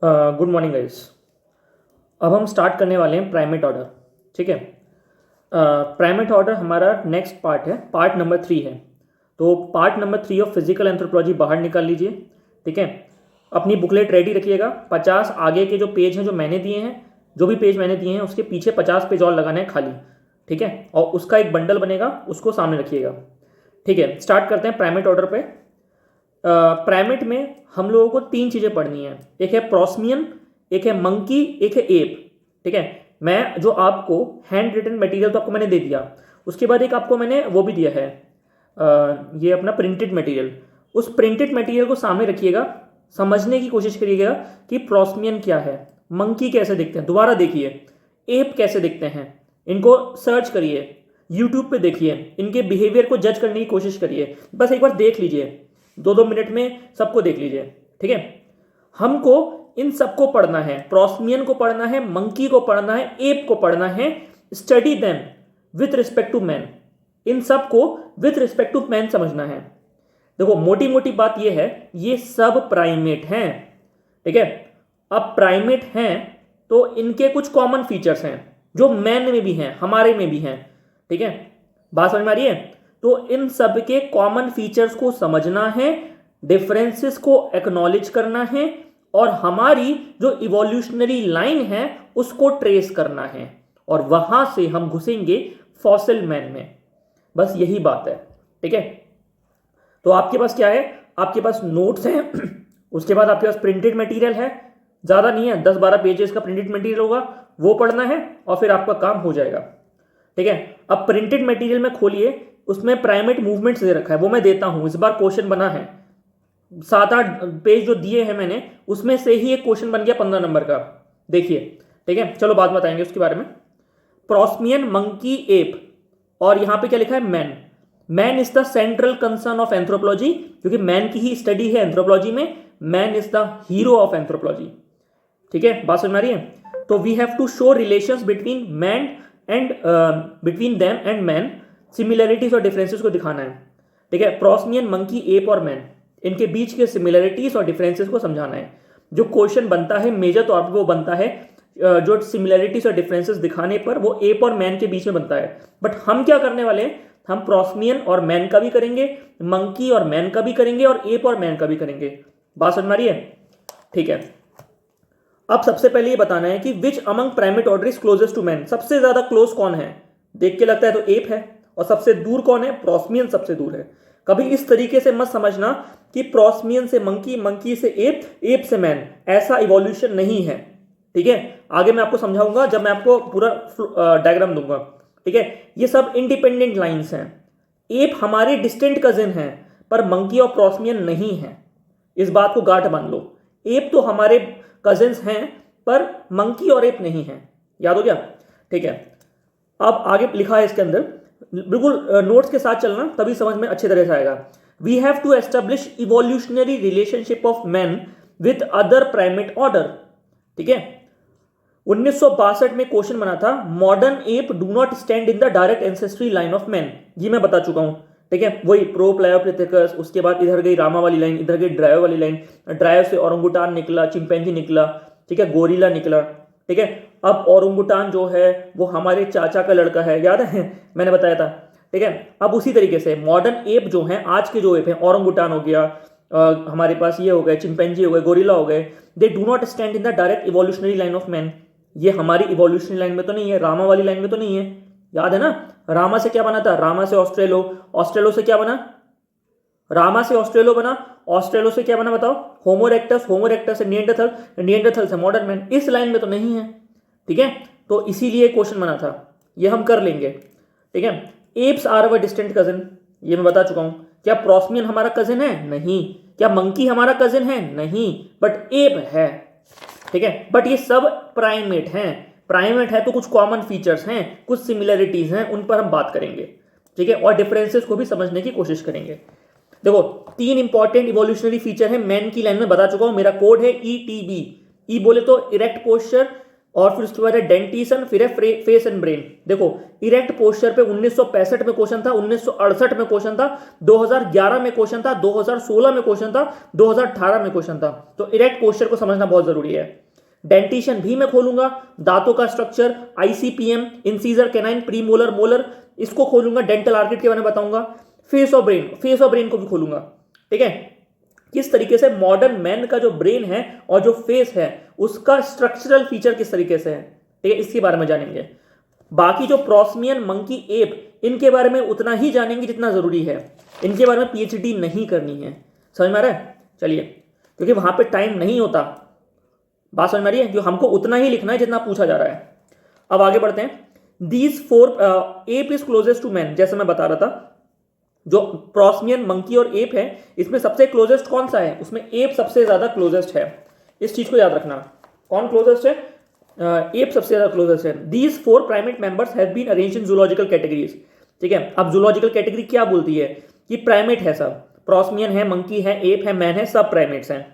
Good morning guys. अब हम start करने वाले हैं प्राइमेट ऑर्डर। ठीक है, प्राइमेट ऑर्डर हमारा नेक्स्ट पार्ट है, पार्ट नंबर 3 है। तो part number 3 of physical anthropology बाहर निकाल लीजिए। ठीक है, अपनी बुकलेट रेडी रखिएगा। 50 आगे के जो पेज हैं जो मैंने दिए हैं, जो भी पेज मैंने दिए हैं उसके पीछे 50 पेज और लगाने हैं खाली। ठीक है, और उसका एक बंडल बनेगा, उसको सामने रखिएगा। ठीक है, स्टार्ट करते हैं प्राइमेट ऑर्डर पे। प्राइमेट में हम लोगों को 3 चीज़ें पढ़नी है। एक है प्रोस्मियन, एक है मंकी, एक है एप। ठीक है, मैं जो आपको हैंड रिटन मटेरियल तो आपको मैंने दे दिया, उसके बाद एक आपको मैंने वो भी दिया है, ये अपना प्रिंटेड मटेरियल। उस प्रिंटेड मटेरियल को सामने रखिएगा, समझने की कोशिश करिएगा कि प्रोस्मियन क्या है, मंकी कैसे दिखते हैं, दोबारा देखिए, एप कैसे दिखते हैं, इनको सर्च करिए, यूट्यूब पे देखिए, इनके बिहेवियर को जज करने की कोशिश करिए। बस एक बार देख लीजिए, 2-2 मिनट में सबको देख लीजिए। ठीक है, हमको इन सबको पढ़ना है, प्रोस्मियन को पढ़ना है, मंकी को पढ़ना है, एप को पढ़ना है। Study them with respect to man, इन सबको विथ रिस्पेक्ट टू मैन समझना है। देखो मोटी मोटी बात यह है, ये सब प्राइमेट हैं। ठीक है, अब प्राइमेट हैं तो इनके कुछ कॉमन फीचर्स हैं जो मैन में भी हैं, हमारे में भी हैं। ठीक है, बात समझ में आ रही है? तो इन सब के कॉमन फीचर्स को समझना है, डिफरेंसेस को एक्नॉलेज करना है, और हमारी जो इवोल्यूशनरी लाइन है उसको ट्रेस करना है, और वहां से हम घुसेंगे फॉसिल मैन में। बस यही बात है। ठीक है, तो आपके पास क्या है, आपके पास नोट्स हैं उसके बाद आपके पास प्रिंटेड मटेरियल है, ज़्यादा नहीं है, 10-12 पेजेस का प्रिंटेड मटेरियल होगा, वो पढ़ना है और फिर आपका काम हो जाएगा। ठीक है, अब प्रिंटेड मटेरियल में खोलिए, उसमें प्राइमेट मूवमेंट्स दे रखा है, वो मैं देता हूं। इस बार क्वेश्चन बना है, 7-8 पेज जो दिए हैं मैंने, उसमें से ही एक क्वेश्चन बन गया 15 नंबर का, देखिए। ठीक है, चलो बात बताएंगे उसके बारे में। प्रोस्मियन, मंकी, एप, और यहां पे क्या लिखा है, man. Man is the central concern of anthropology, क्योंकि मैन की ही स्टडी है एंथ्रोपोलॉजी में। Man is the hero of anthropology. ठीक है, बात समझ में आ रही है? तो we have to show relations between man and between them and man, similarities और डिफरेंसेस को दिखाना है। ठीक है, प्रोस्मियन, मंकी, एप और मैन, इनके बीच के सिमिलरिटीज और डिफरेंसेस को समझाना है। जो क्वेश्चन बनता है मेजर तौर पर वो बनता है, जो सिमिलरिटीज और डिफरेंसेस दिखाने पर वो एप और मैन के बीच में बनता है। बट हम क्या करने वाले हैं, हम प्रोस्मियन और मैन का भी करेंगे, मंकी और मैन का भी करेंगे, और एप और मैन का भी करेंगे। बात समझ में आ रही है? ठीक है, अब सबसे पहले ये बताना है कि which among primate order is closest to man. सबसे ज्यादा क्लोज कौन है? देख के लगता है तो एप है, और सबसे दूर कौन है? प्रोस्मियन सबसे दूर है। कभी इस तरीके से मत समझना कि प्रोस्मियन से मंकी, मंकी से एप, एप से मैन, ऐसा इवोल्यूशन नहीं है। ठीक है, आगे मैं आपको समझाऊंगा जब मैं आपको पूरा डायग्राम दूंगा। ठीक है, ये सब इंडिपेंडेंट लाइंस हैं। एप हमारे डिस्टेंट कजिन हैं, पर मंकी और प्रोस्मियन नहीं है। इस बात को गांठ बांध लो, एप तो हमारे कजिन्स हैं, पर मंकी और एप नहीं है। याद हो गया? ठीक है, अब आगे लिखा है इसके अंदर, बिल्कुल नोट्स के साथ चलना, तभी समझ में अच्छी तरह से आएगा। We have to establish evolutionary relationship of man with other primate order. ठीक है, 1962 में क्वेश्चन बना था, modern ape do not stand in the direct ancestry line of man. ये मैं बता चुका हूं। ठीक है, वही प्रोप्लायोपिथेकस, उसके बाद इधर गई रामा वाली लाइन, इधर गई ड्रायो वाली लाइन, ड्रायो से ओरंगुटान निकला, चिंपैंजी निकला, ठीक है, गोरिल्ला निकला। ठीक है, अब ओरंगुटान जो है वो हमारे चाचा का लड़का है, याद है मैंने बताया था। ठीक है, अब उसी तरीके से मॉडर्न एप जो हैं, आज के जो एप हैं, ओरंगुटान हो गया, हमारे पास ये हो गए, चिंपैंजी हो गए, गोरिल्ला हो गए, they do not stand in the direct evolutionary line of man. ये हमारी इवोल्यूशनरी लाइन में तो नहीं है, रामा वाली लाइन में तो नहीं है। याद है ना, रामा से क्या बना था? रामा से ऑस्ट्रेलो, ऑस्ट्रेलो से क्या बना? रामा से ऑस्ट्रेलो बना, ऑस्ट्रेलो से क्या बना बताओ? होमो इरेक्टस, होमो इरेक्टस से निएंडरथल, निएंडरथल से मॉडर्न मैन। इस लाइन में तो नहीं है। ठीक है, तो इसीलिए क्वेश्चन बना था, ये हम कर लेंगे। ठीक है, apes are our distant cousin, ये मैं बता चुका हूं। क्या प्रोस्मियन हमारा कजिन है? नहीं। क्या मंकी हमारा कजिन है? नहीं, बट एप है। ठीक है, बट ये सब प्राइमेट हैं। प्राइमेट है तो कुछ कॉमन फीचर्स हैं, कुछ सिमिलरिटीज हैं, उन पर हम बात करेंगे। ठीक है, और डिफरेंसेस को भी समझने की कोशिश करेंगे। देखो 3 इंपॉर्टेंट इवोल्यूशनरी फीचर है मैन की लाइन में, बता चुका हूं। मेरा कोड है ETB। ई बोले तो इरेक्ट पोस्चर, और फिर उसके बाद है डेंटिशन, फिर है फेस एंड ब्रेन। देखो इरेक्ट पोस्चर पे 1965 में क्वेश्चन था, 1968 में क्वेश्चन था, 2011 में क्वेश्चन था, 2016 में क्वेश्चन था, 2018 में क्वेश्चन था। तो इरेक्ट पोस्चर को समझना बहुत जरूरी है। डेंटिशन भी मैं खोलूंगा, दांतों का structure, ICPM, incisor, canine, premolar, molar, इसको खोलूंगा, डेंटल आर्किड के बारे में बताऊंगा। फेस ऑफ ब्रेन को भी खोलूंगा। ठीक है, किस तरीके से मॉडर्न मैन का जो ब्रेन है और जो फेस है उसका स्ट्रक्चरल फीचर किस तरीके से है, ठीक है, इसके बारे में जानेंगे। बाकी जो प्रोस्मियन, मंकी, एप, इनके बारे में उतना ही जानेंगे जितना जरूरी है, इनके बारे में पीएचडी नहीं करनी है। समझ में आ रहा है? चलिए, क्योंकि वहां पे टाइम नहीं होता, बात समझ में आ रही है, जो हमको उतना ही लिखना है जितना पूछा जा रहा है। अब आगे बढ़ते हैं। These four, ape is closest to man, जैसे मैं बता रहा था, जो प्रोस्मियन, मंकी और एप है, इसमें सबसे क्लोजेस्ट कौन सा है? उसमें एप सबसे ज्यादा क्लोजेस्ट है। इस चीज को याद रखना, कौन क्लोजेस्ट है? एप सबसे ज्यादा क्लोजेस्ट है। These four primate members have been arranged in zoological categories. ठीक है, अब जूलॉजिकल कैटेगरी क्या बोलती है कि प्राइमेट है सब, प्रोस्मियन है, मंकी है, एप है, मैन है, सब प्राइमेट्स हैं।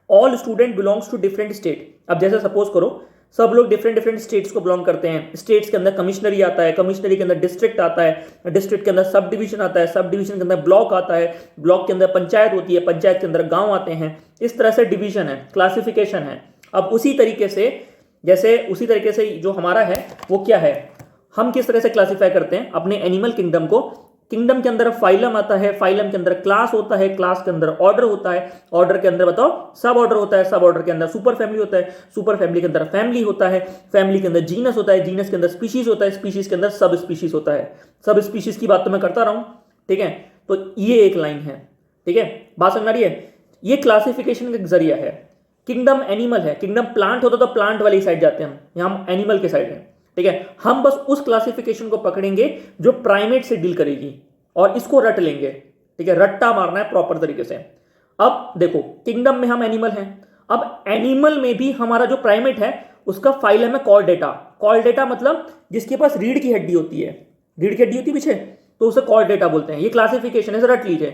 All student belongs to different state. अब जैसे सपोज करो सब लोग डिफरेंट डिफरेंट स्टेट्स को बिलोंग करते हैं। स्टेट्स के अंदर कमिश्नरी आता है, कमिश्नरी के अंदर डिस्ट्रिक्ट आता है, डिस्ट्रिक्ट के अंदर सब डिवीजन आता है, सब डिवीजन के अंदर ब्लॉक आता है, ब्लॉक के अंदर पंचायत होती है, पंचायत के अंदर गांव आते हैं। इस तरह से डिवीजन है, क्लासिफिकेशन है। अब उसी तरीके से जो हमारा है वो क्या है, हम किस तरह से क्लासीफाई करते हैं अपने एनिमल किंगडम को। किंगडम के अंदर फाइलम आता है, फाइलम के अंदर क्लास होता है, क्लास के अंदर ऑर्डर होता है, ऑर्डर के अंदर बताओ सब ऑर्डर होता है, सब ऑर्डर के अंदर सुपर फैमिली होता है, सुपर फैमिली के अंदर फैमिली होता है, फैमिली के अंदर जीनस होता है, जीनस के अंदर स्पीशीज होता है, स्पीशीज के अंदर सब स्पीशीज होता है। सब स्पीशीज की बात तो मैं करता रहा हूं, ठीक है। तो ये एक लाइन है, ठीक है, बात समझ आ रही है। ये क्लासिफिकेशन का जरिया है। किंगडम एनिमल है, किंगडम प्लांट होता तो प्लांट वाली साइड जाते हैं हम, यहां हम एनिमल के साइड हैं, ठीक है। हम बस उस क्लासिफिकेशन को पकड़ेंगे जो प्राइमेट से डील करेगी और इसको रट लेंगे, ठीक है, रट्टा मारना है प्रॉपर तरीके से। अब देखो किंगडम में हम एनिमल हैं, अब एनिमल में भी हमारा जो प्राइमेट है उसका फाइलम है कॉर्डेटा। कॉर्डेटा मतलब जिसके पास रीढ़ की हड्डी होती है, रीढ़ की हड्डी होती है पीछे, तो उसे कॉर्डेटा बोलते हैं। ये क्लासिफिकेशन है, रट लीजिए।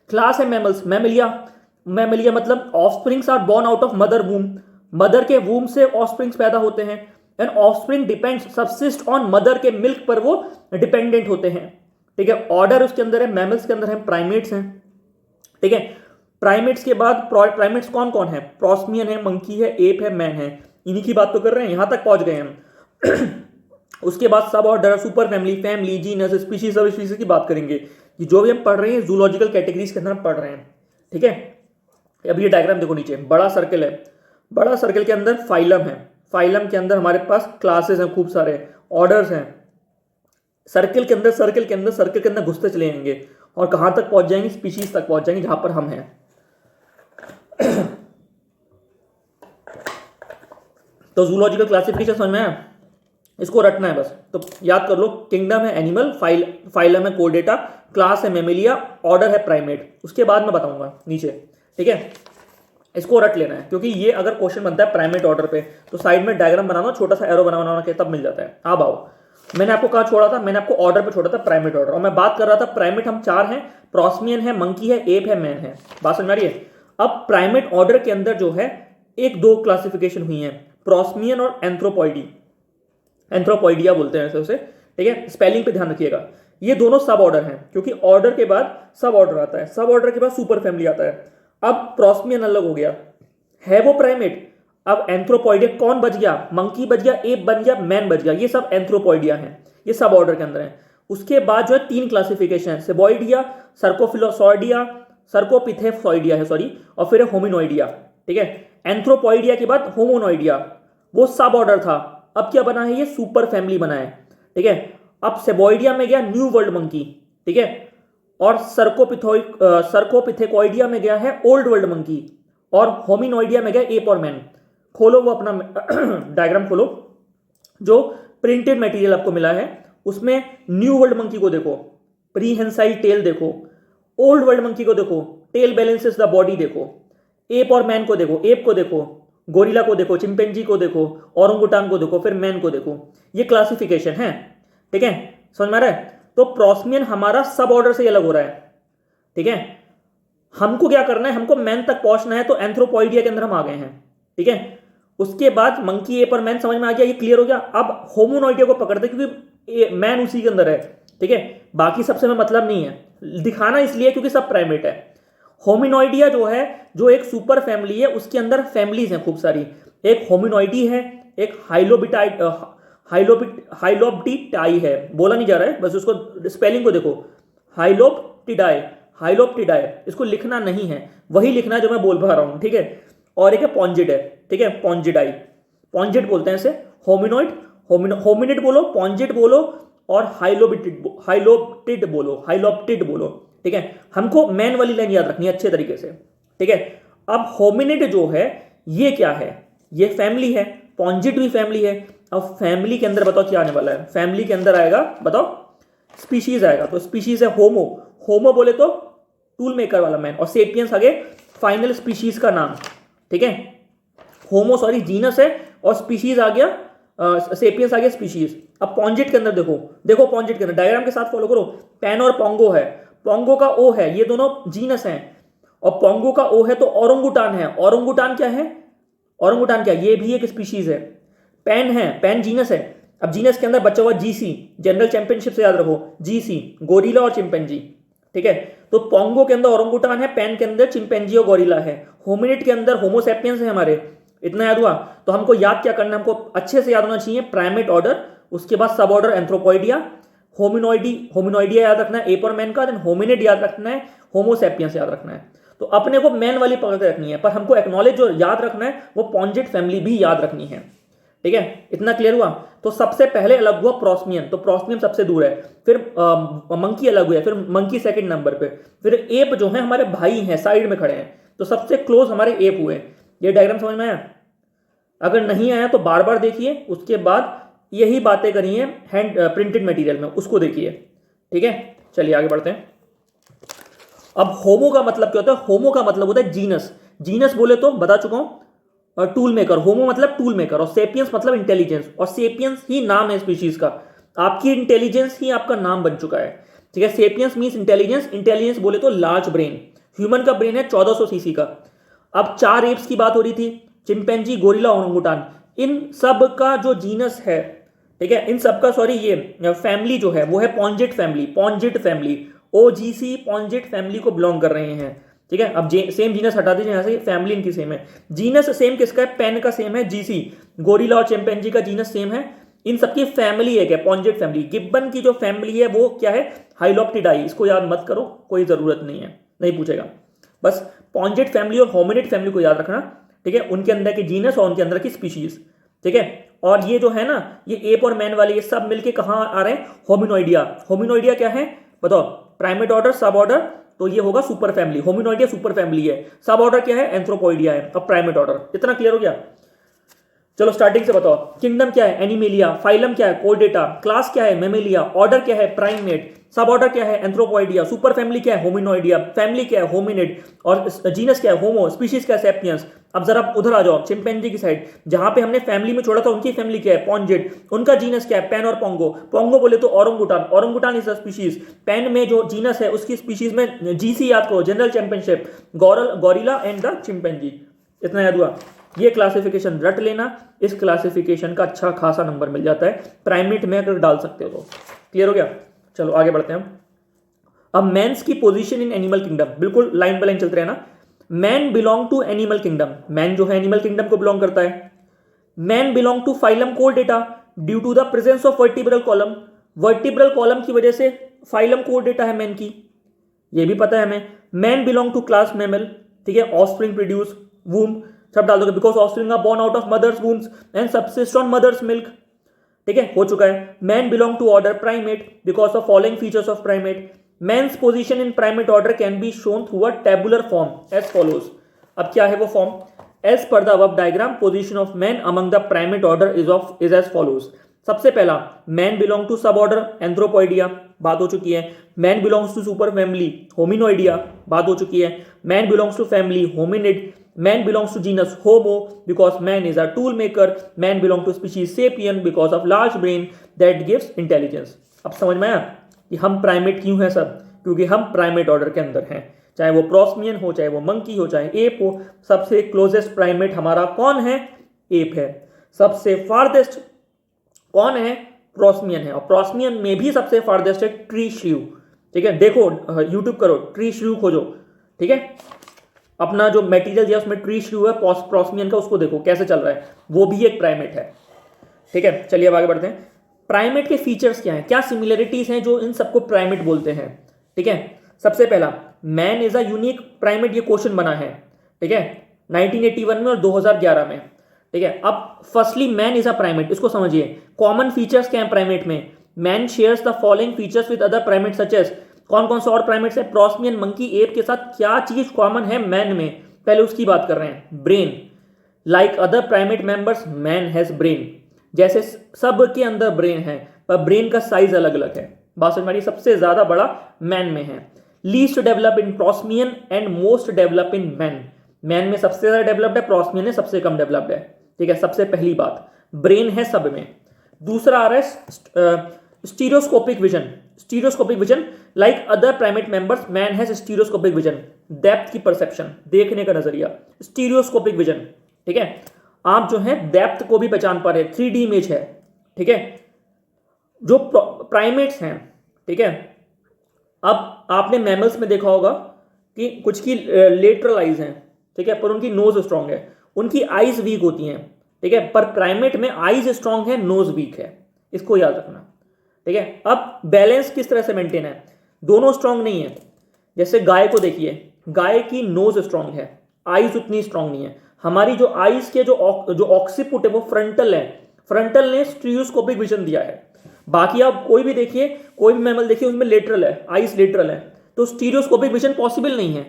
क्लास है मैमल्स, मैमलिया, मैमलिया मतलब offsprings are born out of mother womb, mother के वूम से ऑफस्प्रिंग्स पैदा होते हैं। And offspring depends subsist on mother के मिल्क पर वो डिपेंडेंट होते हैं, ठीक है। ऑर्डर उसके अंदर है, मैमल्स के अंदर है, प्राइमेट्स हैं, ठीक है। प्राइमेट्स के बाद प्राइमेट्स कौन कौन है? प्रोस्मियन है, मंकी है, एप है, मैन है, इन्हीं की बात तो कर रहे हैं, यहां तक पहुंच गए हम। उसके बाद सब order, super family, family, genus, species, सब स्पीशीज की बात करेंगे। ये जो भी हम पढ़ रहे हैं जूलॉजिकल कैटेगरीज के अंदर हम पढ़ रहे हैं, ठीक है। अब ये डायग्राम देखो, नीचे बड़ा सर्कल है, बड़ा सर्कल के अंदर फाइलम है, फाइलम के अंदर हमारे पास क्लासेस हैं, खूब सारे ऑर्डर्स हैं। सर्कल के अंदर घुसते चले जाएंगे और कहां तक पहुंच जाएंगे? स्पीशीज तक पहुंच जाएंगे जहां पर हम हैं। तो जूलॉजिकल क्लासिफिकेशन समझ में आया, इसको रटना है बस। तो याद कर लो, किंगडम है एनिमल, फाइलम है कोर्डेटा, क्लास है मेमेलिया, ऑर्डर है प्राइमेट। उसके बाद मैं बताऊंगा नीचे, ठीक है। इसको रट लेना है, क्योंकि ये अगर क्वेश्चन बनता है प्राइमेट ऑर्डर पे तो साइड में डायग्राम बनाना, छोटा सा एरो बनाना के तब मिल जाता है। अब आओ, मैंने आपको कहा छोड़ा था, मैंने आपको ऑर्डर पे छोड़ा था, प्राइमेट ऑर्डर, और मैं बात कर रहा था प्राइमेट हम 4 हैं, प्रोस्मियन है, मंकी है, एप है, मैन है। बात समझ आ रही है? अब प्राइमेट ऑर्डर के अंदर जो है 1-2 क्लासिफिकेशन हुई है, प्रोस्मियन और एंथ्रोपॉइडी, एंथ्रोपॉइडिया बोलते हैं उसे, ठीक है। स्पेलिंग पे ध्यान रखिएगा। ये दोनों सब ऑर्डर हैं, क्योंकि ऑर्डर के बाद सब ऑर्डर आता है, सब ऑर्डर के बाद सुपर फैमिली आता है। अब प्रोस्मियन अलग हो गया, है वो प्राइमेट। अब एंथ्रोपॉइडिया कौन बच गया? मंकी बच गया, एप बन गया, मैन बच गया, ये सब एंथ्रोपॉइडिया हैं, ये सब ऑर्डर के अंदर है। उसके बाद जो है 3 क्लासिफिकेशन है, सेबॉइडिया, सर्कोफिलोसॉइडिया, सर्कोपिथेसॉइडिया है सॉरी, और फिर है होमिनोइडिया, ठीक है। एंथ्रोपॉइडिया के बाद होमोनोइडिया, वो सब ऑर्डर था, अब क्या बना है? ये सुपर फैमिली बना है, ठीक है। अब सेबॉइडिया में गया न्यू वर्ल्ड मंकी, ठीक है, और सर्कोपिथेकॉइडिया में गया है ओल्ड वर्ल्ड मंकी, और होमिनोइडिया में गया एप और मैन। खोलो वो अपना डायग्राम खोलो, जो प्रिंटेड मटेरियल आपको मिला है उसमें न्यू वर्ल्ड मंकी को देखो, प्रीहेंसाइल टेल देखो, ओल्ड वर्ल्ड मंकी को देखो, टेल बैलेंसेस द बॉडी देखो, एप और मैन को देखो, एप को देखो, गोरिल्ला को देखो, चिंपैंजी को देखो, ओरंगुटान को देखो, फिर मैन को देखो। ये क्लासिफिकेशन है, ठीक है, समझ में आ रहा है? तो प्रोस्मियन हमारा सब ऑर्डर से अलग हो रहा है, ठीक है। हमको क्या करना है? हमको मैन तक पहुंचना है, तो एंथ्रोपॉइडिया के अंदर हम आ गए हैं, ठीक है। उसके बाद मंकी एप और मैन समझ में आ गया, ये क्लियर हो गया। अब होमोनॉइडिया को पकड़ते क्योंकि मैन उसी के अंदर है, ठीक है, बाकी सबसे में मतलब नहीं है, दिखाना इसलिए क्योंकि सब प्राइमेट है। होमिनॉइडिया जो है, जो एक सुपर फैमिली है, उसके अंदर फैमिलीज हैं खूब सारी। एक होमिनॉइडी है, एक हाइलोप्टिडाई है, बोला नहीं जा रहा है, बस उसको स्पेलिंग को देखो, हाइलोप्टिडाई, हाइलोप्टिडाई, इसको लिखना नहीं है, वही लिखना है जो मैं बोल पा रहा हूं, ठीक है। और एक है पॉन्जिड है, ठीक है, पॉन्जिडाई, पॉन्जिड बोलते हैं इसे। होमिनॉइड, होमिनिड बोलो, पॉन्जिड बोलो, और हाइलोप्टिड बोलो, हाइलोप्टिड बोलो, ठीक है। हमको मैन वाली लाइन याद रखनी है अच्छे तरीके से, ठीक है। अब होमिनिड जो है ये क्या है, ये फैमिली है, पॉन्जिड भी फैमिली है। अब फैमिली के अंदर बताओ क्या आने वाला है, फैमिली के अंदर आएगा, बताओ, स्पीशीज आएगा। तो स्पीशीज है होमो, होमो बोले तो टूल मेकर वाला मैन, और सेपियंस आगे फाइनल स्पीशीज का नाम, ठीक है। होमो सॉरी जीनस है, और स्पीशीज आ गया, सेपियंस आ गया स्पीशीज। अब पॉन्जिट के अंदर देखो, देखो पॉन्जिट के अंदर डायग्राम के साथ फॉलो करो, पैन और पोंगो है, पोंगो का ओ है, ये दोनों जीनस हैं, और पोंगो का ओ है तो ओरंगुटान है। ओरंगुटान क्या है, ओरंगुटान क्या, ये भी एक स्पीशीज है। पैन है, पैन जीनस है। अब जीनस के अंदर बचा हुआ जीसी, जनरल चैंपियनशिप से याद रखो, जीसी गोरिल्ला और चिंपैंजी, ठीक है। तो पोंगो के अंदर ओरंगुटान है, पैन के अंदर चिंपैंजी और गोरिल्ला है, होमिनिड के अंदर होमो सैपियंस है हमारे। इतना याद हुआ। तो हमको याद क्या करना है, हमको अच्छे से याद होना चाहिए प्राइमेट ऑर्डर, उसके बाद सब ऑर्डर एंथ्रोपॉइडिया, होमिनॉइडिया याद रखना है, एप और मैन का, देन होमिनिड याद रखना है, होमो सैपियंस याद रखना है। तो अपने को मैन वाली पकड़ के रखनी है, पर हमको एक्नॉलेज जो याद रखना है वो पॉन्जिट फैमिली भी याद रखनी है, ठीक है। इतना क्लियर हुआ। तो सबसे पहले अलग हुआ प्रोस्मियन, तो प्रोस्मियन सबसे दूर है, फिर मंकी अलग हुआ, फिर मंकी सेकंड नंबर पे, फिर एप जो है हमारे भाई हैं, साइड में खड़े हैं, तो सबसे क्लोज हमारे एप हुए। ये डायग्राम समझ में आया? अगर नहीं आया तो बार बार देखिए, उसके बाद यही बातें करिए हैंड प्रिंटेड मटेरियल में, उसको देखिए, ठीक है। चलिए आगे बढ़ते हैं। अब होमो का मतलब क्या होता है, होमो का मतलब होता है जीनस, जीनस बोले तो बता चुका हूं, टूल मेकर, होमो मतलब टूल मेकर, और सेपियंस मतलब इंटेलिजेंस, और सेपियंस ही नाम है स्पीशीज का, आपकी इंटेलिजेंस ही आपका नाम बन चुका है, ठीक है। सेपियंस मींस इंटेलिजेंस, इंटेलिजेंस बोले तो लार्ज ब्रेन, ह्यूमन का ब्रेन है 1400 सीसी का। अब 4 एप्स की बात हो रही थी, चिंपैंजी, गोरिल्ला, ओरंगुटान, इन सब का जो जीनस है, ठीक है, इन सब का सॉरी ये फैमिली जो है वो है पॉन्जिट फैमिली, पॉन्जिट फैमिली, ओजीसी पॉन्जिट फैमिली को बिलोंग कर रहे हैं, ठीक है। अब सेम जीनस हटा दीजिए यहां से, फैमिली इनकी सेम है, जीनस सेम किसका है, पेन का सेम है, जीसी, गोरिल्ला और चिंपैंजी का जीनस सेम है, इन सबकी फैमिली एक है, पॉन्जिट फैमिली। गिब्बन की जो फैमिली है वो क्या है, हाइलोप्टिडाई, इसको याद मत करो, कोई जरूरत नहीं है, नहीं पूछेगा, बस पॉन्जिट फैमिली और होमिनिड फैमिली को याद रखना, ठीक है, उनके अंदर की जीनस और उनके अंदर की स्पीशीज, ठीक है। और ये जो है ना, ये एप और मैन वाले, ये सब मिलके कहां आ रहे हैं, होमिनॉइडिया। होमिनॉइडिया क्या है बताओ, प्राइमेट ऑर्डर, सब ऑर्डर, तो ये होगा सुपर फैमिली, होमिनॉइडिया सुपर फैमिली है, सब ऑर्डर क्या है, एंथ्रोपॉइडिया है, अब प्राइमेट ऑर्डर। इतना क्लियर हो गया? चलो स्टार्टिंग से बताओ, किंगडम क्या है, एनिमेलिया, फाइलम क्या है, कोर्डेटा, क्लास क्या है, मेमेलिया, ऑर्डर क्या है, प्राइमेट, सब ऑर्डर क्या है, एंथ्रोपॉइडिया, सुपर फैमिली क्या है, होमिनॉइडिया, फैमिली क्या है, होमिनिड, और जीनस क्या है, होमो, स्पीशीज क्या है, सेपियंस। अब जरा उधर आ जाओ, चिंपैंजी की साइड, जहां पे हमने फैमिली में छोड़ा था उनकी फैमिली क्या है, पॉन्जिट, उनका जीनस क्या है, पैन और पोंगो, पोंगो बोले तो orangutan, orangutan is a species, pan में जो जीनस है उसकी स्पीशीज में जीसी याद करो, general championship, gorilla and the chimpanzee. इतना याद हुआ? ये क्लासिफिकेशन रट लेना, इस क्लासिफिकेशन का अच्छा खासा नंबर मिल जाता है प्राइमेट में अगर डाल सकते हो तो। क्लियर हो गया? चलो आगे बढ़ते हैं। अब मैंस की पोजीशन इन एनिमल किंगडम, बिल्कुल लाइन बाय लाइन चलते रहना। Man belong to animal kingdom, man जो है एनिमल किंगडम को बिलोंग करता है। Man belong to phylum chordata due to the presence of vertebral column, vertebral column की वजह से फाइलम कोर्डेटा है मैन की, ये भी पता है हमें। Man belong to class mammal, ठीक है, ऑफस्प्रिंग प्रोड्यूस, वूम सब डाल दोगे, because offspring are born out of mother's wombs and subsist on mother's milk, ठीक है, हो चुका है। Man belong to order primate because of following features of primate. Man's position in primate order can be shown through a tabular form as follows. अब क्या है वो फॉर्म? As per the above diagram position of man among the primate order is as follows. सबसे पहला, man belong to sub order anthropoidea, बात हो चुकी है। Man belongs to super family hominoidea, बात हो चुकी है। Man belongs to family hominid. Man belongs to genus Homo because man is a tool maker. Man belongs to species Sapien because of large brain that gives intelligence. अब समझ में आया कि हम प्राइमेट क्यों हैं सब? क्योंकि हम प्राइमेट ऑर्डर के अंदर हैं, चाहे वो प्रोस्मियन हो, चाहे वो मंकी हो, चाहे एप हो। सबसे क्लोजेस्ट प्राइमेट हमारा कौन है? एप है। सबसे फार्देस्ट कौन है? प्रोस्मियन है, और प्रोस्मियन में भी सबसे फार्देस्ट है ट्री श्रीव। ठीक है, देखो यूट्यूब करो, ट्री श्रीव खोजो। ठीक है, अपना जो मटेरियल दिया उसमें ट्री श्रीव है प्रोस्मियन का, उसको देखो कैसे चल रहा है, वो भी एक प्राइमेट है। ठीक है, चलिए अब आगे बढ़ते हैं। प्राइमेट के फीचर्स क्या हैं, क्या सिमिलरिटीज हैं जो इन सबको प्राइमेट बोलते हैं? ठीक है, सबसे पहला, man is a unique primate, ये क्वेश्चन बना है। ठीक है, 1981 में और 2011 में। ठीक है, अब firstly man is a primate, इसको समझिए। कॉमन फीचर्स क्या है प्राइमेट में? Man shares the following features with other primate such as, कौन कौन से और प्राइमेट्स है? प्रोस्मियन, मंकी, एप के साथ क्या चीज कॉमन है मैन में? पहले उसकी बात कर रहे हैं। Brain, like other primate members man has brain, जैसे सब के अंदर ब्रेन है पर ब्रेन का साइज अलग अलग है। बात समझ में आ रही है? सबसे ज्यादा बड़ा मैन में है। Least develop in prosimian and most develop in man, man में सबसे ज्यादा डेवलप्ड है, प्रोस्मियन में सबसे कम डेवलप्ड है। ठीक है, सबसे पहली बात ब्रेन है सब में। दूसरा आ रहा है stereoscopic vision, stereoscopic vision, like other primate members man has stereoscopic vision, depth की परसेप्शन, देखने का नजरिया, स्टीरियोस्कोपिक विजन। ठीक है, आप जो है डेप्थ को भी पहचान पा रहे, 3D इमेज है। ठीक है, जो प्राइमेट्स हैं, ठीक है, अब आपने मैमल्स में देखा होगा कि कुछ की लेटरल आइज हैं, ठीक है, पर उनकी नोज स्ट्रांग है, उनकी आइज वीक होती हैं। ठीक है, पर प्राइमेट में आइज स्ट्रांग है, नोज वीक है, इसको याद रखना। ठीक है, अब बैलेंस किस तरह से मेंटेन है? दोनों स्ट्रांग नहीं है। जैसे गाय को देखिए, गाय की नोज स्ट्रांग है, आइज उतनी स्ट्रांग नहीं है। हमारी जो आइज के जो ऑक्सीपुट है वो फ्रंटल है, फ्रंटल ने स्टीरियोस्कोपिक विजन दिया है। बाकी आप कोई भी देखिए, कोई भी मैमल देखिए, उसमें लेटरल है, आइज लेटरल है, तो स्टीरियोस्कोपिक विजन पॉसिबल नहीं है।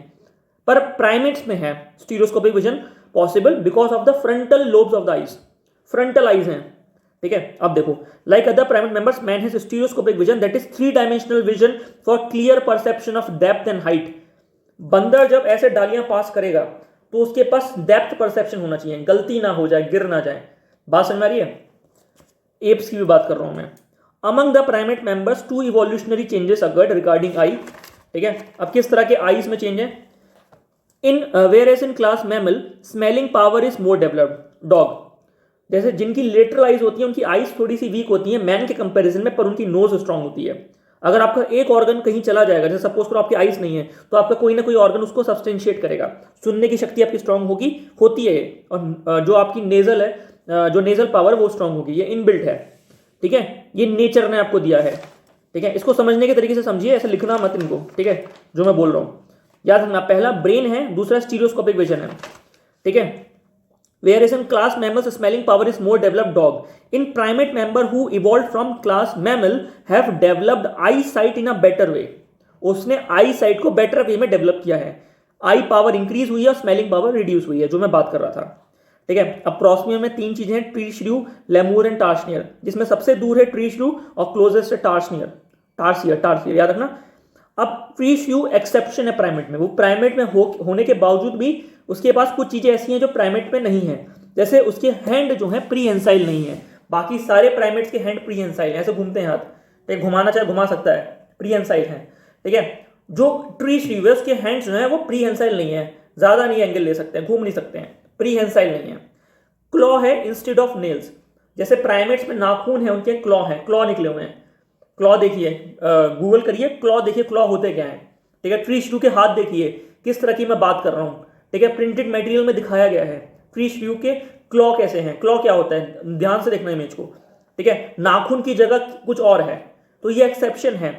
पर प्राइमेट्स में है stereoscopic vision possible because of the frontal lobes of the eyes, frontal eyes हैं। ठीक है, अब देखो, like other primate members man has stereoscopic vision that is 3 dimensional vision for clear perception of depth and height. बंदर जब ऐसे डालियां पास करेगा तो उसके पास डेप्थ परसेप्शन होना चाहिए, गलती ना हो जाए, गिर ना जाए। बात समझ में आ रही है? एप्स की भी बात कर रहा हूं मैं। Among the primate members 2 evolutionary changes occurred regarding eye. ठीक है, अब किस तरह के आईज में चेंज है? In whereas in class mammal smelling power is more developed, dog जैसे जिनकी लेटरल आइज होती है उनकी आइज थोड़ी सी वीक होती है मैन के कंपैरिजन में, पर उनकी नोज स्ट्रांग होती है। अगर आपका एक ऑर्गन कहीं चला जाएगा, जैसे सपोज करो आपकी आइज नहीं है, तो आपका कोई ना कोई ऑर्गन उसको सब्सटेंशिएट करेगा। सुनने की शक्ति आपकी स्ट्रांग होगी, होती है, और जो आपकी नेजल है, जो नेजल पावर वो स्ट्रांग होगी, ये इनबिल्ट है। ठीक है, ये नेचर ने आपको दिया है। ठीक है, इसको समझने के तरीके से समझिए, ऐसे लिखना मत इनको। ठीक है, जो मैं बोल रहा हूं याद रखना, पहला ब्रेन है, दूसरा स्टीरियोस्कोपिक विजन है। ठीक है, whereas in class mammals smelling power is more developed, dog. In primate member who evolved from class mammal have developed eyesight in a better way. उसने आई साइट को बेटर वे में develop किया है, आई power increase हुई है और smelling power reduce हुई है, जो मैं बात कर रहा था। ठीक है, अब प्रोस्मियम में 3 चीजें हैं, ट्री श्रू, लेमूर एंड टार्सनियर, जिसमें सबसे दूर है ट्री श्रू और क्लोजेस्ट है टार्सनियर, टार्सियर याद रखना। अब ट्री श्रू एक्सेप्शन है प्राइमेट में, वो प्राइमेट में होने के बावजूद भी उसके पास कुछ चीजें ऐसी हैं जो प्राइमेट में नहीं है। जैसे उसके हैंड जो है प्रीहेंसाइल नहीं है, बाकी सारे प्राइमेट्स के हैंड प्रीहेंसाइल है, ऐसे घूमते हैं हाथ, तो घुमाना चाहे घुमा सकता है, प्रीहेंसाइल है। ठीक है, जो ट्री श्रू है उसके हैंड्स जो है वो प्रीहेंसाइल नहीं है, ज्यादा नहीं एंगल ले सकते हैं, घूम नहीं सकते हैं, प्रीहेंसाइल नहीं है। क्लॉ है इंस्टेड ऑफ नेल्स, जैसे प्राइमेट्स में नाखून है, उनके क्लॉ है, क्लॉ निकले हुए हैं। क्लॉ देखिए, गूगल करिए क्लॉ, देखिए क्लॉ होते क्या है। ठीक है, ट्री श्रू के हाथ देखिए, किस तरह की मैं बात कर रहा हूं। ठीक है, प्रिंटेड मटेरियल में दिखाया गया है ट्री श्रू के क्लॉ कैसे हैं, क्लॉ क्या होता है, ध्यान से देखना इमेज को। ठीक है, नाखून की जगह कुछ और है, तो ये एक्सेप्शन है,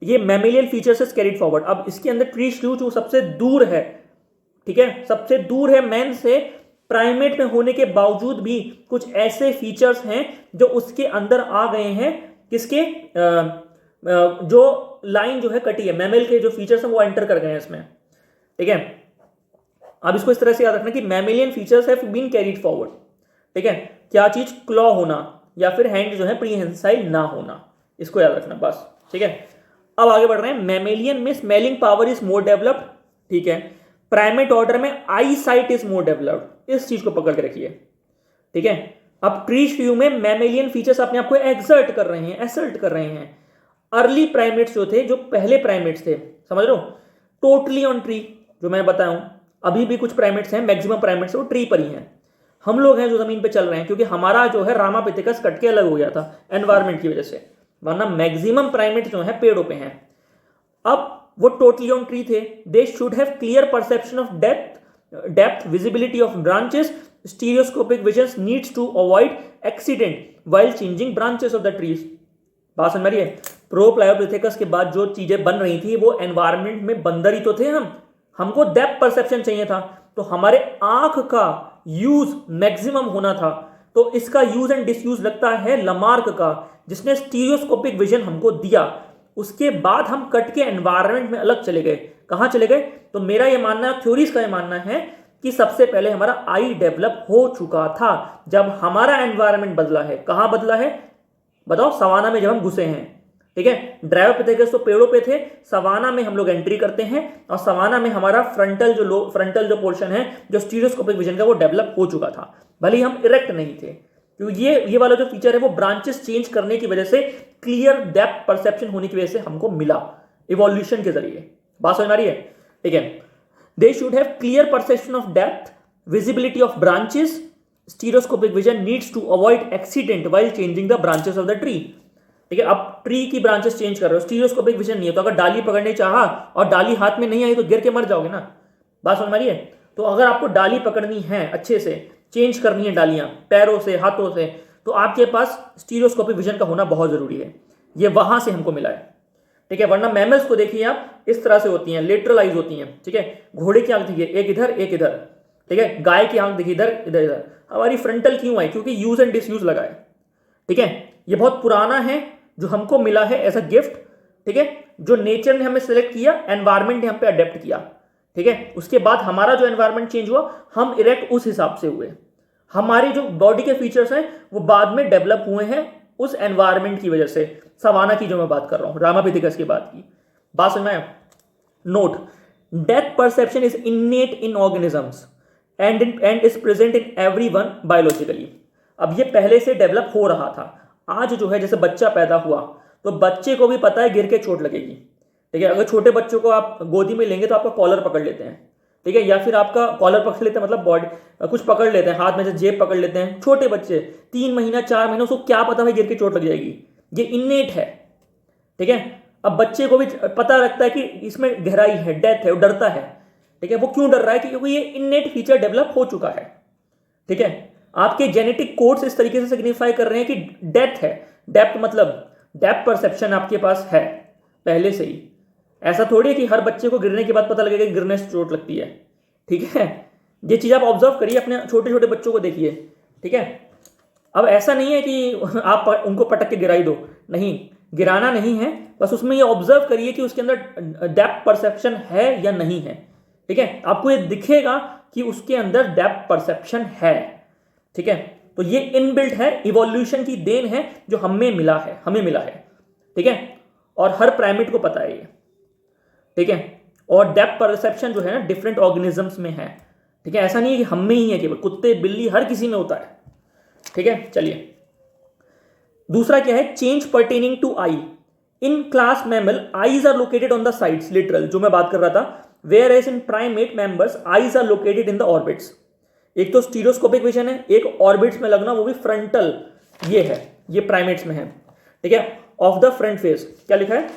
ये मैमेलियन फीचर से कैरिड फॉरवर्ड। अब इसके अंदर ट्री श्रू जो सबसे दूर है, ठीक है, सबसे दूर है मैन से, प्राइमेट में होने के बावजूद भी कुछ ऐसे फीचर्स हैं जो उसके अंदर आ गए हैं, किसके जो लाइन जो है कटी है, मैमल के जो फीचर्स हैं वो एंटर कर गए हैं इसमें। ठीक है, अब इसको इस तरह से याद रखना कि mammalian features have been carried forward. ठीक है, क्या चीज, क्लॉ होना या फिर हैंड जो है प्रीहेंसाइल ना होना, इसको याद रखना बस। ठीक है, अब आगे बढ़ रहे हैं। मैमेलियन में smelling power is more developed. ठीक है, प्राइमेट ऑर्डर में आई साइट इज मोर डेवलप्ड, इस चीज को पकड़ के रखिए। ठीक है, अब ट्री श्रू में मैमेलियन फीचर्स अपने आप को एक्सर्ट कर रहे हैं, एसर्ट कर रहे हैं। अर्ली प्राइमेट्स जो थे, जो पहले प्राइमेट्स थे, समझ लो, टोटली ऑन ट्री, जो मैंने बताया हूं, अभी भी कुछ प्राइमेट्स हैं, मैक्सिमम प्राइमेट्स वो ट्री पर ही हैं। हम लोग हैं जो ज़मीन पे चल रहे हैं, क्योंकि हमारा जो है रामापिथेकस कट के अलग हो गया था एनवायरमेंट की वजह से, वरना मैक्सिमम प्राइमेट जो है पेड़ों पे हैं। अब वो टोटली ऑन ट्री थे। They should have clear perception of depth, visibility of branches, stereoscopic vision, needs to avoid accident while changing branches of the trees. बात समझ रही है? प्रोप्लायोपिथेकस के बाद जो चीजें बन रही थी वो एनवायरमेंट में बंदर ही तो थे हमको डेप्थ परसेप्शन चाहिए था, तो हमारे आंख का यूज मैक्सिमम होना था। तो इसका यूज एंड डिसयूज लगता है लमार्क का, जिसने स्टीरियोस्कोपिक विजन हमको दिया। उसके बाद हम कट के एनवायरमेंट में अलग चले गए। कहां चले गए? तो मेरा यह मानना है, थ्योरीज का यह मानना है कि सबसे पहले हमारा आई डेवलप हो चुका था जब हमारा एनवायरमेंट बदला है। कहां बदला है बताओ? सवाना में जब हम घुसे हैं। ठीक है, ड्रायोपिथेकस तो पेड़ों पे थे, सवाना में हम लोग एंट्री करते हैं और सवाना में हमारा फ्रंटल जो पोर्शन है जो स्टीरियोस्कोपिक विजन का वो डेवलप हो चुका था, भले ही हम इरेक्ट नहीं थे। क्योंकि ये वाला जो फीचर है वो ब्रांचेस चेंज करने की वजह से, क्लियर डेप्थ परसेप्शन होने की वजह से हमको मिला इवोल्यूशन के जरिए। बात समझ आ रही है? ठीक है, they should have clear perception of depth, visibility of branches, stereoscopic vision, needs to avoid accident while changing the branches of the tree. ठीक है, अब ट्री की ब्रांचेस चेंज कर रहे हो, स्टीरियोस्कोपिक विजन नहीं है, तो अगर डाली पकड़ने चाहा और डाली हाथ में नहीं आई तो गिर के मर जाओगे ना। बात समझ में आ रही है? तो अगर आपको डाली पकड़नी है, अच्छे से चेंज करनी है डालियां पैरों से हाथों से, तो आपके पास स्टीरियोस्कोपिक विजन का होना बहुत जरूरी है। ये वहां से हमको मिला है। ठीक है, वरना मैमल्स को देखिए आप, इस तरह से होती हैं, लेटरल आइज होती हैं। ठीक है, घोड़े की आंख देखिए, एक इधर एक इधर। ठीक है, गाय की आंख देखिए इधर इधर इधर। हमारी फ्रंटल क्यों आई? क्योंकि यूज एंड डिसयूज लगा है। ठीक है, ये बहुत पुराना है जो हमको मिला है एज अ गिफ्ट। ठीक है, जो नेचर ने हमें सिलेक्ट किया, एनवायरमेंट ने हम पे अडेप्ट किया। ठीक है, उसके बाद हमारा जो एनवायरमेंट चेंज हुआ, हम इरेक्ट उस हिसाब से हुए। हमारे जो बॉडी के फीचर्स हैं वो बाद में डेवलप हुए हैं उस एनवायरमेंट की वजह से। सवाना की जो मैं बात कर रहा हूं, रामापिथेकस की बात की। बात समझ में आया? Note, depth perception is इनेट in organisms and is present in everyone biologically. अब ये पहले से डेवलप हो रहा था। आज जो है, जैसे बच्चा पैदा हुआ तो बच्चे को भी पता है गिर के चोट लगेगी। ठीक है, अगर छोटे बच्चों को आप गोदी में लेंगे तो आपका कॉलर पकड़ लेते हैं। ठीक है, या फिर आपका कॉलर पकड़ लेते हैं, मतलब बॉडी कुछ पकड़ लेते हैं, हाथ में से जेब पकड़ लेते हैं। छोटे बच्चे 3 महीना 4 महीना, उसको क्या पता भाई गिर के चोट लग जाएगी, ये इनेट है। ठीक है, अब बच्चे को भी पता लगता है कि इसमें गहराई है, डेथ है, वो डरता है। ठीक है, वो क्यों डर रहा है? क्योंकि ये इनेट फीचर डेवलप हो चुका है। ठीक है, आपके जेनेटिक कोड्स इस तरीके से सिग्निफाई कर रहे हैं कि डेथ है। डेप्थ मतलब डेप्थ परसेप्शन आपके पास है पहले से ही। ऐसा थोड़ी है कि हर बच्चे को गिरने के बाद पता लगेगा कि गिरने से चोट लगती है। ठीक है, ये चीज आप ऑब्जर्व करिए, अपने छोटे छोटे बच्चों को देखिए। ठीक है, अब ऐसा नहीं है कि आप उनको पटक के गिराई दो, नहीं, गिराना नहीं है, बस उसमें ये ऑब्जर्व करिए कि उसके अंदर डेप्थ परसेप्शन है या नहीं है। ठीक है, आपको ये दिखेगा कि उसके अंदर डेप्थ परसेप्शन है। ठीक है, तो ये इनबिल्ट है, इवोल्यूशन की देन है जो हमें मिला है। ठीक है, और हर प्राइमेट को पता है ये। ठीक है, और डेप्थ परसेप्शन जो है ना डिफरेंट ऑर्गेनिजम्स में है। ठीक है, ऐसा नहीं है कि हम में ही है, केवल कुत्ते बिल्ली हर किसी में होता है। ठीक है, चलिए दूसरा क्या है? Change pertaining to eye. In class mammal eyes are located on the sides, literal जो मैं बात कर रहा था, whereas in primate members eyes are located in the orbits. एक तो स्टीरियोस्कोपिक विजन है, एक ऑर्बिट्स में लगना, वो भी फ्रंटल, ये है, ये प्राइमेट्स में है। ठीक है, ऑफ द फ्रंट फेस क्या लिखा है?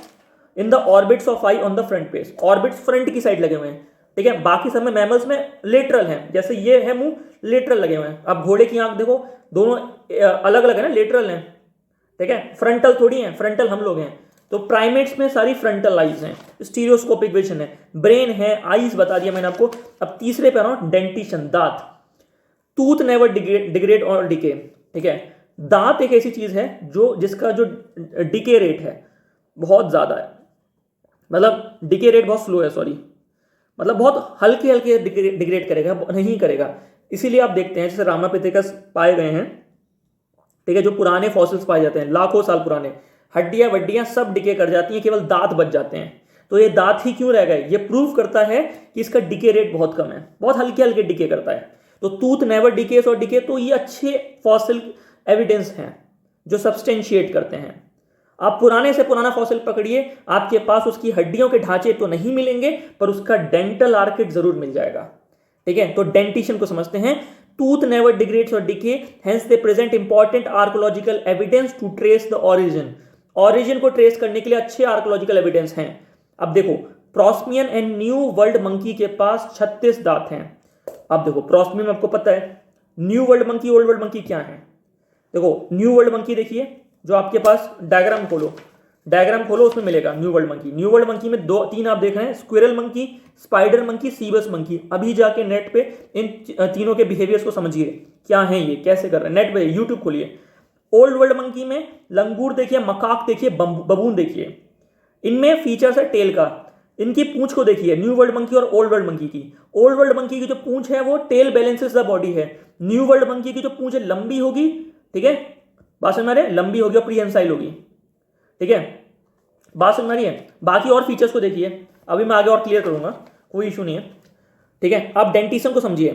इन the orbits of I on the front face. Orbits front की साइड लगे हुए हैं। ठीक है, बाकी सब में मैमल्स में लेटरल हैं, जैसे ये है मुंह, लेटरल लगे हुए हैं। अब घोड़े की आंख देखो, दोनों अलग अलग है ना, लेटरल हैं। ठीक है, फ्रंटल थोड़ी है, फ्रंटल हम लोग हैं। तो प्राइमेट्स में सारी फ्रंटल आइज हैं, स्टीरियोस्कोपिक विजन है, ब्रेन है, आइज बता दिया मैंने आपको। अब तीसरे पे आ रहा हूं, डेंटिशन, दांत। टूथ नेवर डिग्रेड और डिके। ठीक है, दांत एक ऐसी चीज है जिसका जो डिके रेट है बहुत ज्यादा है, मतलब डिके रेट बहुत स्लो है, सॉरी, मतलब बहुत हल्के हल्के डिग्रेड करेगा, नहीं करेगा। इसीलिए आप देखते हैं जैसे रामापिथेकस पाए गए हैं, ठीक है, जो पुराने फॉसिल्स पाए जाते हैं लाखों साल पुराने, हड्डियां वड्डियां सब डिके कर जाती हैं, केवल दांत बच जाते हैं। तो ये दांत ही क्यों रह गए? ये प्रूव करता है कि इसका डिके रेट बहुत कम है, बहुत हल्के हल्के डिके करता है। तो टूथ नेवर डिकेस और डिके, तो ये अच्छे फॉसिल एविडेंस हैं जो सब्सटेंशिएट करते हैं। आप पुराने से पुराना फॉसिल पकड़िए, आपके पास उसकी हड्डियों के ढांचे तो नहीं मिलेंगे पर उसका डेंटल आर्किड जरूर मिल जाएगा। ठीक है, तो डेंटिशन को समझते हैं। टूथ नेवर डिग्रेड्स और decay, hence they present important archaeological evidence to trace the origin को ट्रेस करने के लिए अच्छे आर्कोलॉजिकल एविडेंस हैं। अब देखो prosimian and new world monkey के पास 36 दांत हैं। अब देखो प्रोस्मियन आपको पता है, new world monkey old world monkey क्या है। देखो न्यू वर्ल्ड मंकी देखिए, जो आपके पास डायग्राम खोलो उसमें मिलेगा न्यू वर्ल्ड मंकी में तीन आप देख रहे हैं, squirrel monkey, spider monkey, cebus monkey. अभी जाके नेट पे इन तीनों के बिहेवियर्स को समझिए, क्या है ये, कैसे कर रहे हैं। नेट पे यूट्यूब खोलिए। ओल्ड वर्ल्ड मंकी में लंगूर देखिए, मकाक देखिए, बबून देखिए, इनमें फीचर्स है टेल का। इनकी पूंछ को देखिए, न्यू वर्ल्ड मंकी और ओल्ड वर्ल्ड मंकी की। ओल्ड वर्ल्ड मंकी की जो पूंछ है वो टेल बैलेंसेस द बॉडी है। न्यू वर्ल्ड मंकी की जो पूंछ है लंबी होगी, ठीक है, बात समझ में लंबी होगी और प्रीहेंसाइल होगी, ठीक है, बात समझ रही है। बाकी और फीचर्स को देखिए, अभी मैं आगे और क्लियर करूंगा, कोई इशू नहीं है, ठीक है। अब डेंटिशन को समझिए।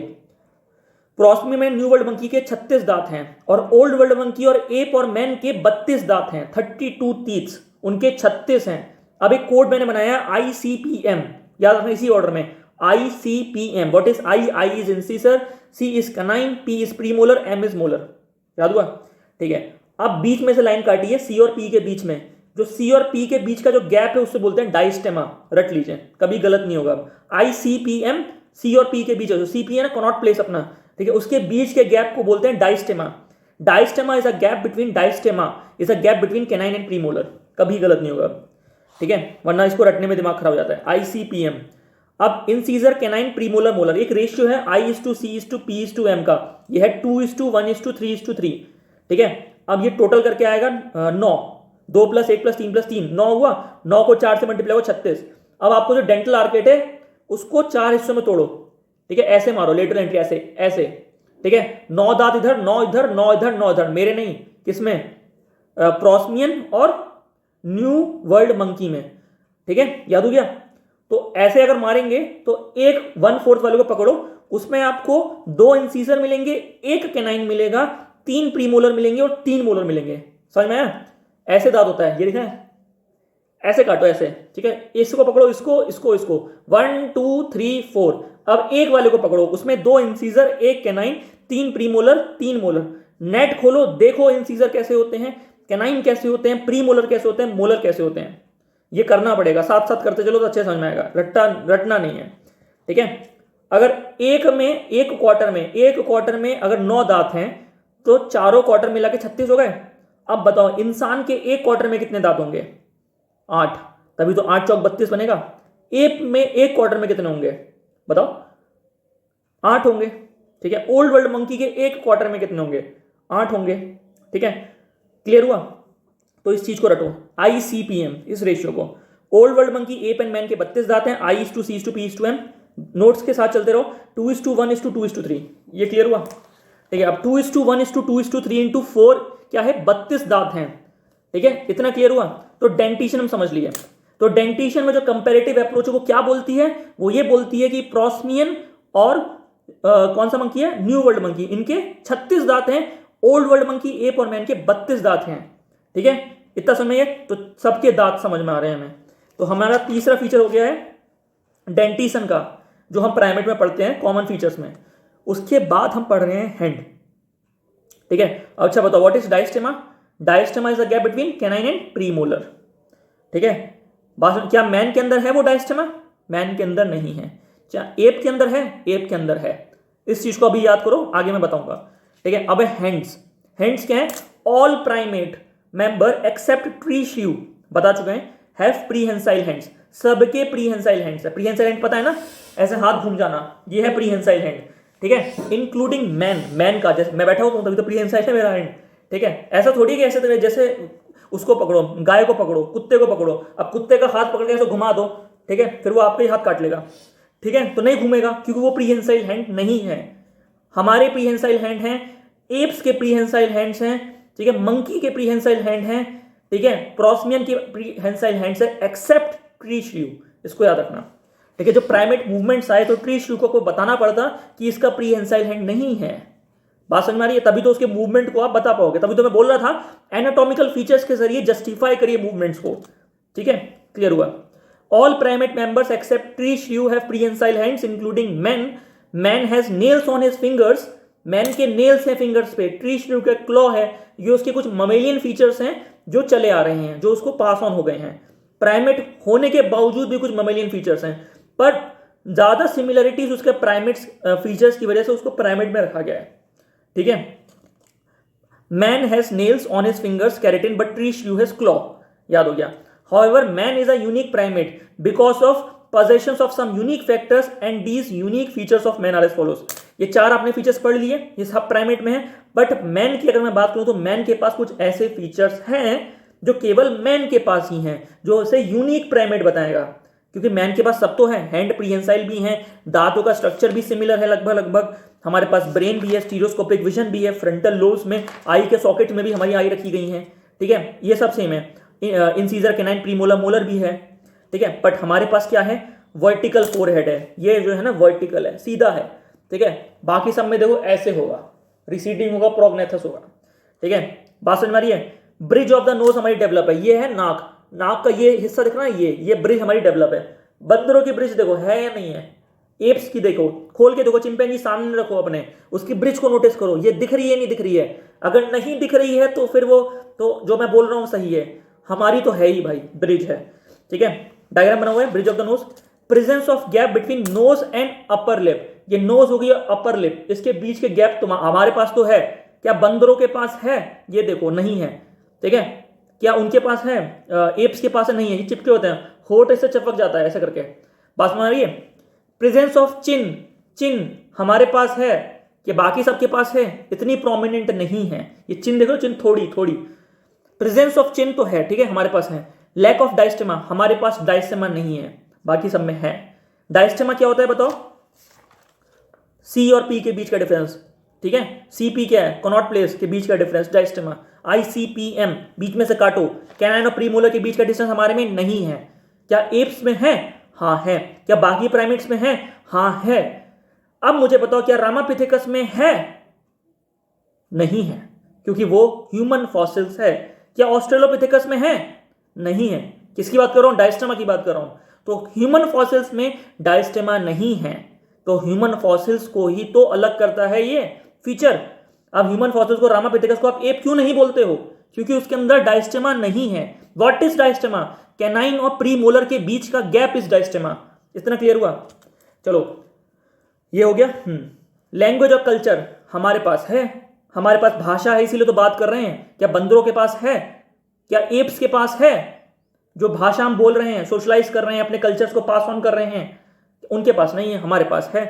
प्रोस्मी में न्यू वर्ल्ड मंकी के 36 दांत हैं और ओल्ड वर्ल्ड मंकी और एप और मैन के 32 दांत हैं, 32 टीथ्स, उनके 36 हैं। अब एक कोड मैंने बनाया ICPM, याद रखना इसी ऑर्डर में, ICPM। What is I is incisor, C is canine, P is premolar, M is molar, याद हुआ, ठीक है। अब बीच में से लाइन काटिए C और P के बीच में, जो C और P के बीच का जो गैप है उससे बोलते हैं डाइस्टेमा, रट लीजिए, कभी गलत नहीं होगा। ICPM, C और P के बीच जो CP है ना, कनॉट प्लेस अपना, ठीक है, उसके बीच के गैप को बोलते हैं diastema. Diastema is a gap between canine and premolar, कभी गलत नहीं होगा, ठीक है, वरना इसको रटने में दिमाग खराब हो जाता है। ICPM। अब इंसीजर, कैनाइन, प्रीमोलर, मोलर, एक रेशियो है I:C:P:M का, यह है 2:1:3:3, ठीक है। अब ये टोटल करके आएगा 9, 2 + 1 + 3 + 3 9 हुआ, 9 को 4 से मल्टीप्लाई हुआ 36। अब आपको जो डेंटल आर्केट है उसको 4 हिस्सों में तोड़ो, ठीक है, ऐसे मारो लेटरल एंट्री, ऐसे, ठीक है, 9 दांत इधर, 9 इधर, 9 इधर, 9 इधर, मेरे नहीं, किसमें, प्रोस्मियन और न्यू वर्ल्ड मंकी में, ठीक है, याद हो गया। तो ऐसे अगर मारेंगे तो एक 1/4 वाले को पकड़ो, उसमें आपको 2 इंसीजर मिलेंगे, 1 कैनाइन मिलेगा, 3 प्रीमोलर मिलेंगे और 3 मोलर मिलेंगे, समझ में आया। ऐसे दांत होता है, ये दिखा है, ऐसे काटो ऐसे, ठीक है, इसको पकड़ो, इसको 1 2 3 4। अब एक वाले को पकड़ो, उसमें 2 incisor, 1 canine, 3 premolar, 3 molar. Net खोलो, देखो इंसीजर कैसे होते हैं, कैनाइन कैसे होते हैं, प्रीमोलर कैसे होते हैं, मोलर कैसे होते हैं। ये करना पड़ेगा, साथ साथ करते चलो तो अच्छे समझ में आएगा, रटना नहीं है, ठीक है। अगर एक क्वार्टर में अगर 9 दांत हैं तो चारों क्वार्टर मिला के 36 हो गए। अब बताओ इंसान के एक क्वार्टर में कितने दांत होंगे, 8, तभी तो 8 × 32 बनेगा। एप में एक क्वार्टर में कितने होंगे बताओ, 8 होंगे, ठीक है। ओल्ड वर्ल्ड मंकी के एक क्वार्टर में कितने होंगे, 8 होंगे, ठीक है, क्लियर हुआ। तो इस चीज को रटो, ICPM, इस रेशियो को। Old world monkey, app and man के 32 दांत हैं, I:C:P:M। नोट्स के साथ चलते रहो, 2:1:2:3, ये क्लियर हुआ, ठीक है। अब 2:1:2:3 × 4 क्या है, 32 दांत हैं, ठीक है, इतना क्लियर हुआ। तो डेंटिशन हम समझ लिए। तो डेंटिशन में जो कंपैरेटिव अप्रोच है वो क्या बोलती है, वो ये बोलती है कि प्रोस्मियन और कौन सा मंकी है, न्यू वर्ल्ड मंकी, इनके 36 दांत हैं, ओल्ड वर्ल्ड मंकी, एप और मैन के 32 दांत हैं, ठीक है, इतना समझिए। तो सबके दांत समझ में आ रहे हैं हमें। तो हमारा तीसरा फीचर हो गया है डेंटिशन का, जो हम प्राइमेट में पढ़ते हैं कॉमन फीचर्स में। उसके बाद हम पढ़ रहे हैं हैंड, ठीक है। अच्छा बताओ, what is diastema. Diastema is the gap between canine and premolar, ठीक है। क्या मैन के अंदर है वो डायस्टेमा, मैन के अंदर नहीं है। क्या एप के अंदर है, एप के अंदर है। इस चीज को अभी याद करो, आगे मैं बताऊंगा, ठीक है। अब हैंड्स, हैंड्स क्या है, all primate member except tree shrew, बता चुके हैं, हैव प्रीहेंसाइल हैंड्स, सबके प्रीहेंसाइल हैंड्स है। प्रीहेंसाइल हैंड पता है ना, ऐसे हाथ घूम जाना, ये है प्रीहेंसाइल हैंड, ठीक है। इंक्लूडिंग मैन, मैन का, जैसे मैं बैठा हूं तभी तो प्रीहेंसाइल है मेरा हैंड, ठीक है। ऐसा थोड़ी कि ऐसे जैसे उसको पकड़ो, गाय को पकड़ो, कुत्ते को पकड़ो, अब कुत्ते का हाथ पकड़ के ऐसे घुमा दो, ठीक है, फिर वो आपका ही हाथ काट लेगा, ठीक है, तो नहीं घूमेगा क्योंकि वो प्रीहेंसाइल हैंड नहीं है। हमारे प्रीहेंसाइल हैंड हैं, एप्स के प्रीहेंसाइल हैंड्स हैं, ठीक है, मंकी के प्रीहेंसाइल हैंड हैं, ठीक है, प्रोस्मियन के प्रीहेंसाइल हैंड्स है एक्सेप्ट ट्री श्यू, इसको याद रखना, ठीक है। जो प्राइमेट मूवमेंट्स आए तो ट्री श्यू को बताना पड़ता कि इसका प्रीहेंसाइल हैंड नहीं है, बात समझ में आ रही है, तभी तो उसके मूवमेंट को आप बता पाओगे। तभी तो मैं बोल रहा था एनाटॉमिकल फीचर्स के जरिए जस्टिफाई करिए मूवमेंट्स को, ठीक है, क्लियर हुआ। All primate members except tree shrew have prehensile hands including man, man has nails on his fingers, man के नेल्स हैं फिंगर्स पे, ट्री श्रू का क्लॉ है, ये उसके कुछ ममेलियन फीचर्स हैं जो चले आ रहे हैं, जो उसको पास ऑन हो गए हैं। प्राइमेट होने के बावजूद भी कुछ ममेलियन फीचर्स हैं, पर ज्यादा सिमिलरिटीज उसके प्राइमेट्स फीचर्स की वजह से उसको प्राइमेट में रखा गया है। ठीक है, man has nails on his fingers keratin but tree श्रू हैज क्लॉ, याद हो गया। However, man is a unique primate because of possessions of some unique factors and these unique features of man are as follows। ये चार आपने features पढ़ लिए, ये सब प्राइमेट में है, बट मैन की अगर मैं बात करूं तो मैन के पास कुछ ऐसे फीचर्स हैं जो केवल मैन के पास ही हैं, जो उसे यूनिक प्राइमेट बताएगा। क्योंकि मैन के पास सब तो है, हैंड प्रीहेंसाइल भी है, दांतों का स्ट्रक्चर भी सिमिलर है लगभग लगभग, हमारे पास ब्रेन भी है, स्टीरियोस्कोपिक विजन भी है, फ्रंटल लोब्स में आई के सॉकेट में भी हमारी आई रखी गई है। ठीक है, ये सब सेम है, इंसीजर कैनाइन प्रीमोलर मोलर भी है। ठीक है, बट हमारे पास क्या है, वर्टिकल फोरहेड है, ये जो है ना वर्टिकल है, सीधा है। ठीक है, बाकी सब में देखो ऐसे होगा, रिसीडिंग होगा, प्रोग्नेथस होगा। ठीक है, बात समझ में आ रही है। ब्रिज ऑफ द नोज हमारी डेवलप है, ये है नाक, नाक का ये हिस्सा दिख रहा है, ये ब्रिज हमारी डेवलप है। बंदरों की ब्रिज देखो है या नहीं है, एप्स की देखो, खोल के देखो, चिंपैंजी सामने रखो अपने, उसकी ब्रिज को नोटिस करो, ये दिख रही है नहीं दिख रही है। अगर नहीं दिख रही है तो फिर वो तो जो मैं बोल रहा हूँ सही है, हमारी तो है ही भाई, ब्रिज है। ठीक है, डायग्राम बना हुआ है, bridge of the nose, presence of gap between nose and upper lip, ये नोज होगी अपर लिप, इसके बीच के गैप तो हमारे पास तो है, क्या बंदरों के पास है? ये देखो नहीं है। ठीक है, क्या उनके पास है? एप्स के पास है, नहीं है, ये चिपके होते हैं, होठ ऐसे चिपक जाता है ऐसे करके। बात में आ रही है। प्रेजेंस ऑफ चिन, चिन हमारे पास है, कि बाकी सबके पास है, इतनी प्रोमिनेंट नहीं है। ये चिन देखो, चिन थोड़ी थोड़ी, प्रेजेंस ऑफ चिन तो है, ठीक है, हमारे पास है। लैक ऑफ डायस्टेमा, हमारे पास डायस्टेमा नहीं है, बाकी सब में है। डायस्टेमा क्या होता है बताओ? सी और पी के बीच का डिफरेंस। ठीक है, सी पी क्या है? कनॉट प्लेस के बीच का डिफरेंस, डायस्टेमा। ICPM बीच में से काटो, कैनाइन और प्रीमोलर के बीच का डिस्टेंस हमारे में नहीं है। क्या एप्स में है? हाँ है। क्या बाकी प्राइमेट्स में है? हाँ है। अब मुझे बताओ क्या रामापिथेकस में है? नहीं है, क्योंकि वो ह्यूमन फॉसिल्स है। क्या ऑस्ट्रेलोपिथेकस में है? नहीं है। किसकी बात कर रहा हूं? डायस्टेमा की बात कर रहा हूं। तो ह्यूमन फॉसिल्स में डायस्टेमा नहीं है, तो ह्यूमन फॉसिल्स को ही तो अलग करता है ये फीचर। अब ह्यूमन फॉसिल्स को, रामापिथेकस को आप एप क्यों नहीं बोलते हो? क्योंकि उसके अंदर डायस्टेमा नहीं है। What is diastema? कैनाइन और प्रीमोलर के बीच का गैप इज डायस्टेमा। इतना क्लियर हुआ? चलो ये हो गया। लैंग्वेज और कल्चर हमारे पास है, हमारे पास भाषा है, इसीलिए तो बात कर रहे हैं। क्या बंदरों के पास है? क्या एप्स के पास है? जो भाषा हम बोल रहे हैं, सोशलाइज कर रहे हैं, अपने कल्चर्स को पास ऑन कर रहे हैं, उनके पास नहीं है, हमारे पास है।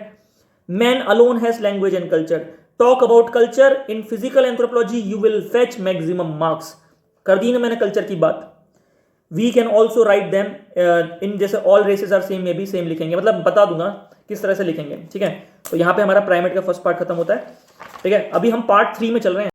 Man alone has language and culture. Talk about culture in physical anthropology, you will fetch maximum marks. कर दी ना मैंने कल्चर की बात। We can also write them in, जैसे ऑल रेसेस आर सेम में भी सेम लिखेंगे, मतलब बता दूंगा किस तरह से लिखेंगे। ठीक है, तो यहाँ पे हमारा प्राइमेट का फर्स्ट पार्ट खत्म होता है। ठीक है, अभी हम पार्ट 3 में चल रहे हैं।